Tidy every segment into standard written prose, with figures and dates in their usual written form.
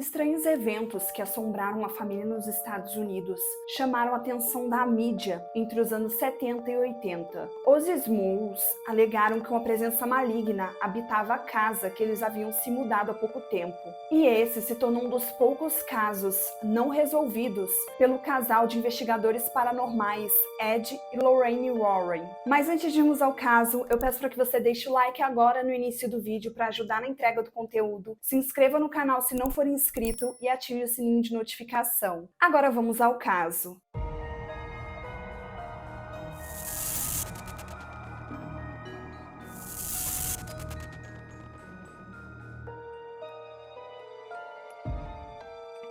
Estranhos eventos que assombraram a família nos Estados Unidos chamaram a atenção da mídia entre os anos 70 e 80. Os Smalls alegaram que uma presença maligna habitava a casa que eles haviam se mudado há pouco tempo. E esse se tornou um dos poucos casos não resolvidos pelo casal de investigadores paranormais Ed e Lorraine Warren. Mas antes de irmos ao caso, eu peço para que você deixe o like agora no início do vídeo para ajudar na entrega do conteúdo. Se inscreva no canal se não for inscrito e ative o sininho de notificação. Agora vamos ao caso.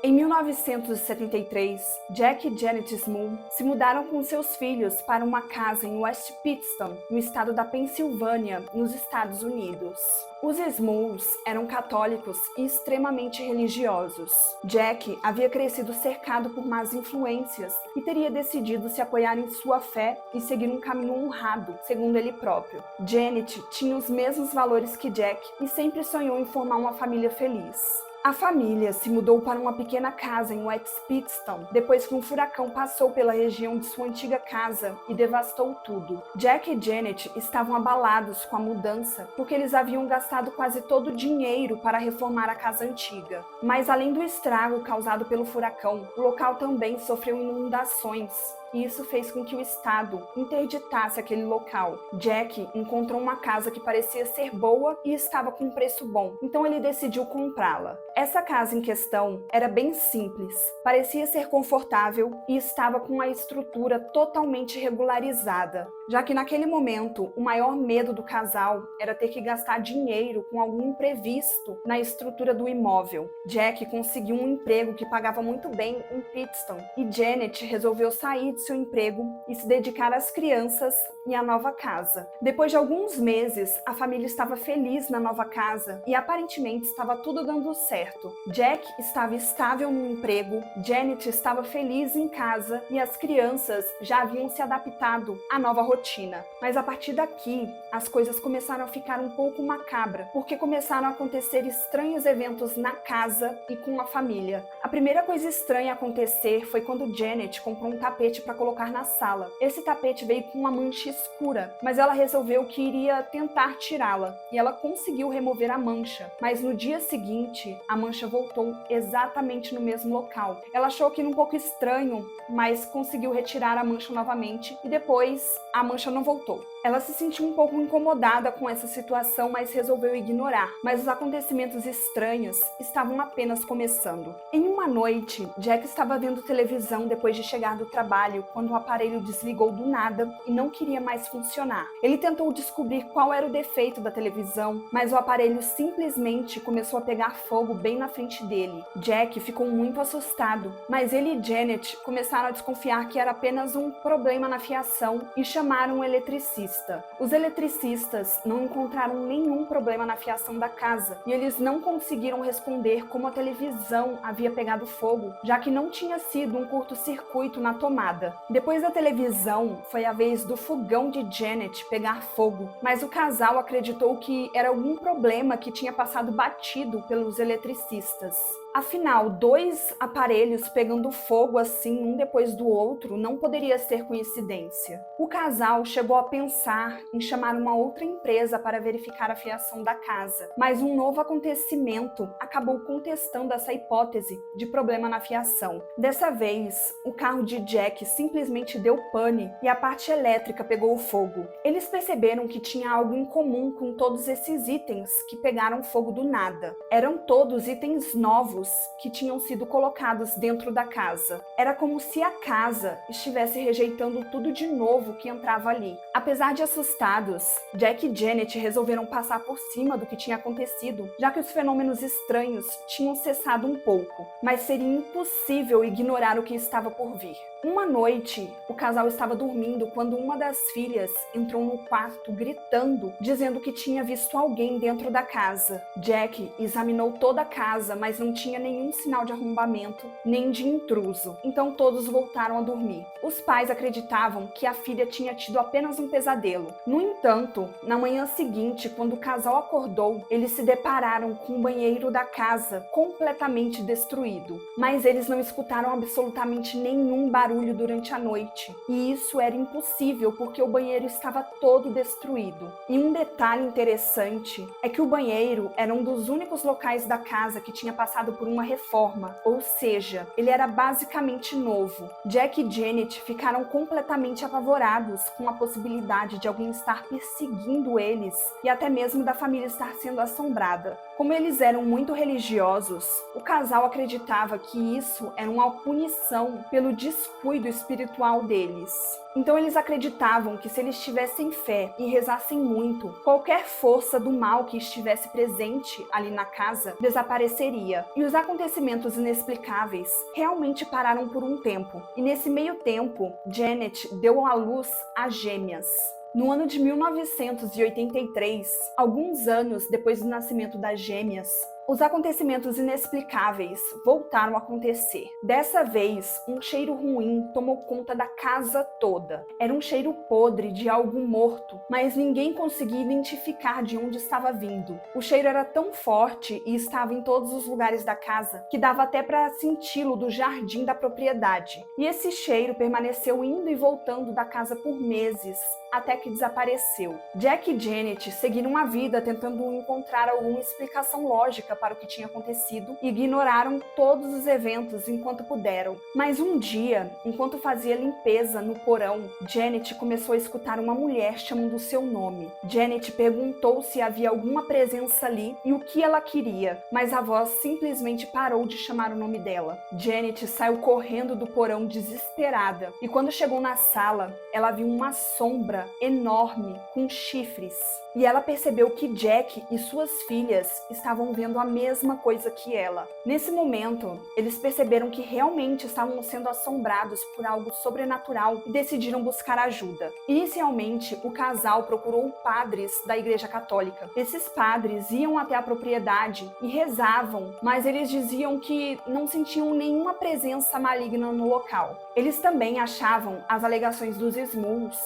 Em 1973, Jack e Janet Small se mudaram com seus filhos para uma casa em West Pittston, no estado da Pensilvânia, nos Estados Unidos. Os Smalls eram católicos e extremamente religiosos. Jack havia crescido cercado por más influências e teria decidido se apoiar em sua fé e seguir um caminho honrado, segundo ele próprio. Janet tinha os mesmos valores que Jack e sempre sonhou em formar uma família feliz. A família se mudou para uma pequena casa em West Pittston depois que um furacão passou pela região de sua antiga casa e devastou tudo. Jack e Janet estavam abalados com a mudança porque eles haviam gastado quase todo o dinheiro para reformar a casa antiga. Mas além do estrago causado pelo furacão, o local também sofreu inundações. E isso fez com que o estado interditasse aquele local. Jack encontrou uma casa que parecia ser boa e estava com um preço bom, então ele decidiu comprá-la. Essa casa em questão era bem simples, parecia ser confortável e estava com uma estrutura totalmente regularizada, já que naquele momento o maior medo do casal era ter que gastar dinheiro com algum imprevisto na estrutura do imóvel. Jack conseguiu um emprego que pagava muito bem em Pittston e Janet resolveu sair de seu emprego e se dedicar às crianças e à nova casa. Depois de alguns meses, a família estava feliz na nova casa e aparentemente estava tudo dando certo. Jack estava estável no emprego, Janet estava feliz em casa e as crianças já haviam se adaptado à nova rotina. Mas a partir daqui, as coisas começaram a ficar um pouco macabras, porque começaram a acontecer estranhos eventos na casa e com a família. A primeira coisa estranha a acontecer foi quando Janet comprou um tapete para colocar na sala. Esse tapete veio com uma mancha escura, mas ela resolveu que iria tentar tirá-la, e ela conseguiu remover a mancha, mas no dia seguinte, a mancha voltou exatamente no mesmo local. Ela achou aquilo um pouco estranho, mas conseguiu retirar a mancha novamente, e depois a mancha não voltou. Ela se sentiu um pouco incomodada com essa situação, mas resolveu ignorar. Mas os acontecimentos estranhos estavam apenas começando. Em uma noite, Jack estava vendo televisão depois de chegar do trabalho, quando o aparelho desligou do nada e não queria mais funcionar. Ele tentou descobrir qual era o defeito da televisão, mas o aparelho simplesmente começou a pegar fogo bem na frente dele. Jack ficou muito assustado, mas ele e Janet começaram a desconfiar que era apenas um problema na fiação e chamaram um eletricista. Os eletricistas não encontraram nenhum problema na fiação da casa e eles não conseguiram responder como a televisão havia pegado fogo, já que não tinha sido um curto-circuito na tomada. Depois da televisão, foi a vez do fogão de Janet pegar fogo, mas o casal acreditou que era algum problema que tinha passado batido pelos eletricistas. Afinal, dois aparelhos pegando fogo assim, um depois do outro, não poderia ser coincidência. O casal chegou a pensar em chamar uma outra empresa para verificar a fiação da casa, mas um novo acontecimento acabou contestando essa hipótese de problema na fiação. Dessa vez, o carro de Jack simplesmente deu pane e a parte elétrica pegou fogo. Eles perceberam que tinha algo em comum com todos esses itens que pegaram fogo do nada. Eram todos itens novos que tinham sido colocados dentro da casa. Era como se a casa estivesse rejeitando tudo de novo que entrava ali. Apesar de assustados, Jack e Janet resolveram passar por cima do que tinha acontecido, já que os fenômenos estranhos tinham cessado um pouco, mas seria impossível ignorar o que estava por vir. Uma noite, o casal estava dormindo quando uma das filhas entrou no quarto gritando, dizendo que tinha visto alguém dentro da casa. Jack examinou toda a casa, mas não tinha tinha nenhum sinal de arrombamento, nem de intruso. Então todos voltaram a dormir. Os pais acreditavam que a filha tinha tido apenas um pesadelo. No entanto, na manhã seguinte, quando o casal acordou, eles se depararam com o banheiro da casa completamente destruído. Mas eles não escutaram absolutamente nenhum barulho durante a noite. E isso era impossível porque o banheiro estava todo destruído. E um detalhe interessante é que o banheiro era um dos únicos locais da casa que tinha passado por uma reforma, ou seja, ele era basicamente novo. Jack e Janet ficaram completamente apavorados com a possibilidade de alguém estar perseguindo eles e até mesmo da família estar sendo assombrada. Como eles eram muito religiosos, o casal acreditava que isso era uma punição pelo descuido espiritual deles. Então eles acreditavam que se eles tivessem fé e rezassem muito, qualquer força do mal que estivesse presente ali na casa desapareceria. E os acontecimentos inexplicáveis realmente pararam por um tempo. E nesse meio tempo, Janet deu à luz a gêmeas. No ano de 1983, alguns anos depois do nascimento das gêmeas, os acontecimentos inexplicáveis voltaram a acontecer. Dessa vez, um cheiro ruim tomou conta da casa toda. Era um cheiro podre de algo morto, mas ninguém conseguia identificar de onde estava vindo. O cheiro era tão forte e estava em todos os lugares da casa que dava até para senti-lo do jardim da propriedade. E esse cheiro permaneceu indo e voltando da casa por meses, até que desapareceu. Jack e Janet seguiram a vida tentando encontrar alguma explicação lógica para o que tinha acontecido e ignoraram todos os eventos enquanto puderam. Mas um dia, enquanto fazia limpeza no porão, Janet começou a escutar uma mulher chamando seu nome. Janet perguntou se havia alguma presença ali e o que ela queria, mas a voz simplesmente parou de chamar o nome dela. Janet saiu correndo do porão desesperada e quando chegou na sala, ela viu uma sombra enorme com chifres. E ela percebeu que Jack e suas filhas estavam vendo a mesma coisa que ela. Nesse momento, eles perceberam que realmente estavam sendo assombrados por algo sobrenatural e decidiram buscar ajuda. Inicialmente, o casal procurou padres da Igreja Católica. Esses padres iam até a propriedade e rezavam, mas eles diziam que não sentiam nenhuma presença maligna no local. Eles também achavam as alegações dos Smalls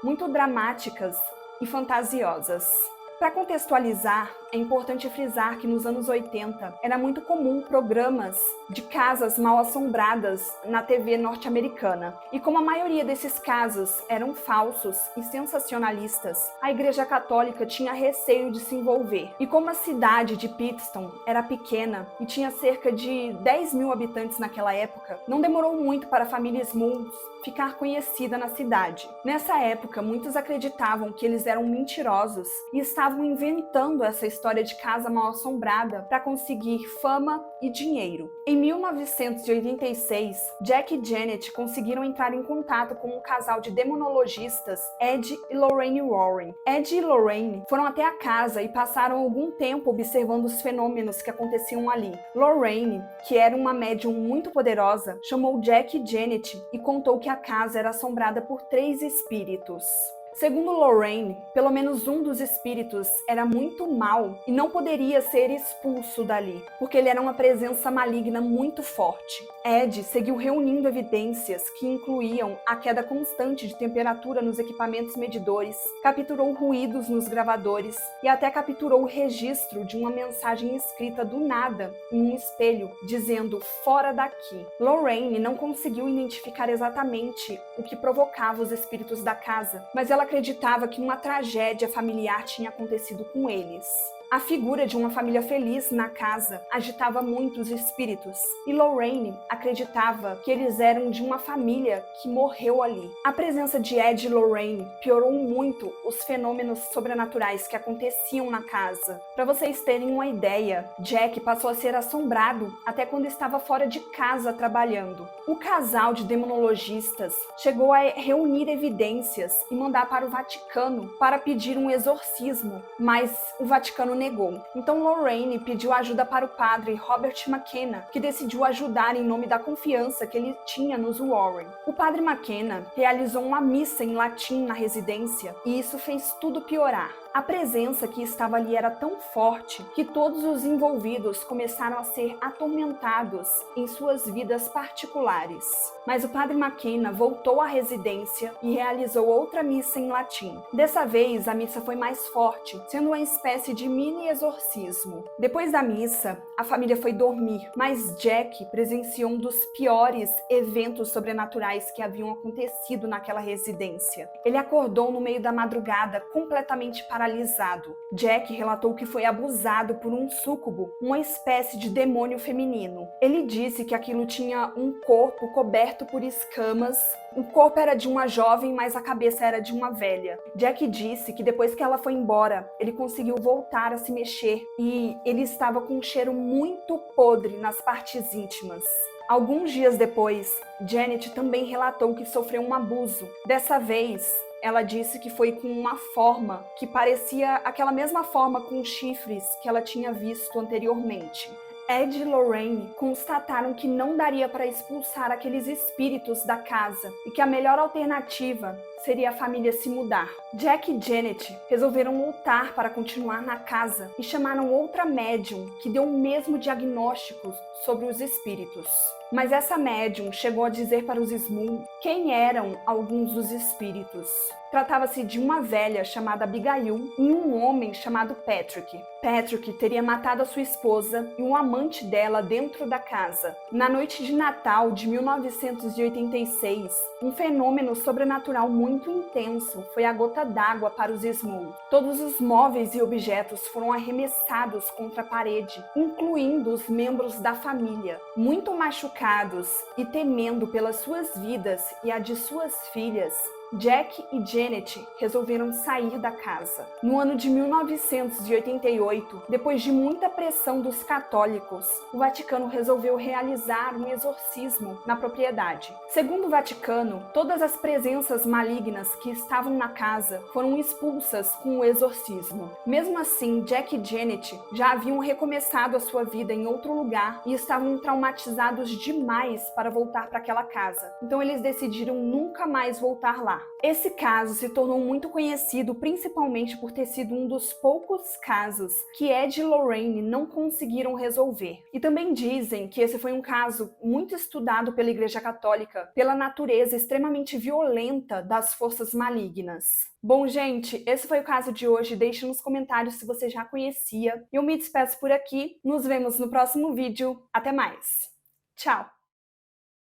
muito dramáticas e fantasiosas. Para contextualizar, é importante frisar que nos anos 80 era muito comum programas de casas mal assombradas na TV norte-americana. E como a maioria desses casos eram falsos e sensacionalistas, a Igreja Católica tinha receio de se envolver. E como a cidade de Pittston era pequena e tinha cerca de 10 mil habitantes naquela época, não demorou muito para a família Smalls ficar conhecida na cidade. Nessa época, muitos acreditavam que eles eram mentirosos e estavam inventando essa história de casa mal assombrada para conseguir fama e dinheiro. Em 1986, Jack e Janet conseguiram entrar em contato com um casal de demonologistas, Ed e Lorraine Warren. Ed e Lorraine foram até a casa e passaram algum tempo observando os fenômenos que aconteciam ali. Lorraine, que era uma médium muito poderosa, chamou Jack e Janet e contou que a casa era assombrada por 3 espíritos. Segundo Lorraine, pelo menos um dos espíritos era muito mau e não poderia ser expulso dali, porque ele era uma presença maligna muito forte. Ed seguiu reunindo evidências que incluíam a queda constante de temperatura nos equipamentos medidores, capturou ruídos nos gravadores e até capturou o registro de uma mensagem escrita do nada em um espelho, dizendo "fora daqui". Lorraine não conseguiu identificar exatamente o que provocava os espíritos da casa, mas ela acreditava que uma tragédia familiar tinha acontecido com eles. A figura de uma família feliz na casa agitava muito os espíritos, e Lorraine acreditava que eles eram de uma família que morreu ali. A presença de Ed e Lorraine piorou muito os fenômenos sobrenaturais que aconteciam na casa. Para vocês terem uma ideia, Jack passou a ser assombrado até quando estava fora de casa trabalhando. O casal de demonologistas chegou a reunir evidências e mandar para o Vaticano para pedir um exorcismo, mas o Vaticano negou. Então Lorraine pediu ajuda para o padre Robert McKenna, que decidiu ajudar em nome da confiança que ele tinha nos Warren. O padre McKenna realizou uma missa em latim na residência e isso fez tudo piorar. A presença que estava ali era tão forte que todos os envolvidos começaram a ser atormentados em suas vidas particulares. Mas o padre McKenna voltou à residência e realizou outra missa em latim. Dessa vez, a missa foi mais forte, sendo uma espécie de mini exorcismo. Depois da missa, a família foi dormir, mas Jack presenciou um dos piores eventos sobrenaturais que haviam acontecido naquela residência. Ele acordou no meio da madrugada, completamente paralisado. Jack relatou que foi abusado por um súcubo, uma espécie de demônio feminino. Ele disse que aquilo tinha um corpo coberto por escamas. O corpo era de uma jovem, mas a cabeça era de uma velha. Jack disse que depois que ela foi embora, ele conseguiu voltar a se mexer e ele estava com um cheiro muito podre nas partes íntimas. Alguns dias depois, Janet também relatou que sofreu um abuso. Dessa vez, ela disse que foi com uma forma que parecia aquela mesma forma com chifres que ela tinha visto anteriormente. Ed e Lorraine constataram que não daria para expulsar aqueles espíritos da casa e que a melhor alternativa seria a família se mudar. Jack e Janet resolveram voltar para continuar na casa e chamaram outra médium que deu o mesmo diagnóstico sobre os espíritos. Mas essa médium chegou a dizer para os Small quem eram alguns dos espíritos. Tratava-se de uma velha chamada Abigail e um homem chamado Patrick. Patrick teria matado a sua esposa e um amante dela dentro da casa. Na noite de Natal de 1986, um fenômeno sobrenatural muito intenso foi a gota d'água para os Small. Todos os móveis e objetos foram arremessados contra a parede, incluindo os membros da família. Muito machucados e temendo pelas suas vidas e a de suas filhas, Jack e Janet resolveram sair da casa. No ano de 1988, depois de muita pressão dos católicos, o Vaticano resolveu realizar um exorcismo na propriedade. Segundo o Vaticano, todas as presenças malignas que estavam na casa foram expulsas com o exorcismo. Mesmo assim, Jack e Janet já haviam recomeçado a sua vida em outro lugar e estavam traumatizados demais para voltar para aquela casa. Então eles decidiram nunca mais voltar lá. Esse caso se tornou muito conhecido principalmente por ter sido um dos poucos casos que Ed e Lorraine não conseguiram resolver. E também dizem que esse foi um caso muito estudado pela Igreja Católica pela natureza extremamente violenta das forças malignas. Bom, gente, esse foi o caso de hoje. Deixe nos comentários se você já conhecia. Eu me despeço por aqui. Nos vemos no próximo vídeo. Até mais. Tchau!